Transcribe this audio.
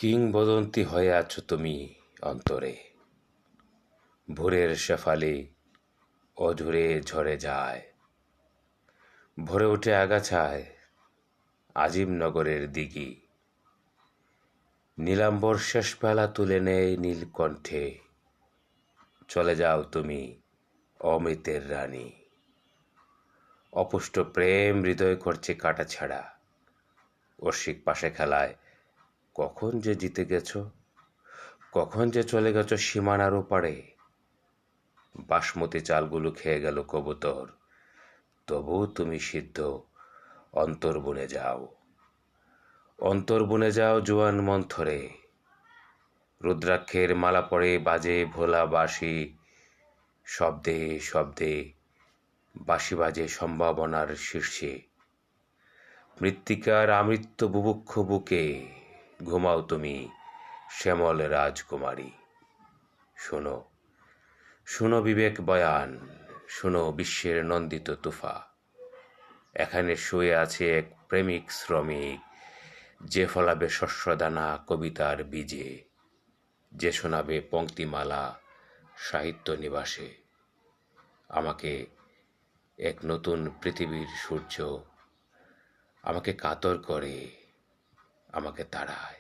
কিংবদন্তি হয়ে আছো তুমি অন্তরে, ভোরের শেফালি অঝরে ঝরে যায়, ভরে ওঠে আগাছায় আজিমনগরের দিঘি, নীলাম্বর শেষ বেলা তুলে নেয় নীলকণ্ঠে, চলে যাও তুমি অমৃতের রানী। অপুষ্ট প্রেম হৃদয় করছে কাটাছাড়া, অশ্বিক পাশে খেলায় কখন যে জিতে গেছো, কখন যে চলে গেছো সীমানার ওপারে। বাসমতি চালগুলো খেয়ে গেল কবুতর, তবুও তুমি সিদ্ধ অন্তর বুনে যাও, অন্তর বুনে যাও জোয়ান মন্থরে। রুদ্রাক্ষের মালা পড়ে বাজে ভোলা বাঁশি, শব্দে শব্দে বাঁশি বাজে সম্ভাবনার শীর্ষে। মৃত্তিকার আমৃত্য বুভুক্ষ বুকে ঘুমাও তুমি শ্যামল রাজকুমারী। শোনো, শোনো বিবেক বয়ান, শোনো বিশ্বের নন্দিত তুফা। এখানে শুয়ে আছে এক প্রেমিক শ্রমিক, যে ফলাবে শস্যদানা কবিতার বীজে, যে শোনাবে পংক্তিমালা সাহিত্য নিবাসে। আমাকে এক নতুন পৃথিবীর সূর্য আমাকে কাতর করে, আমাকে তাড়ায়।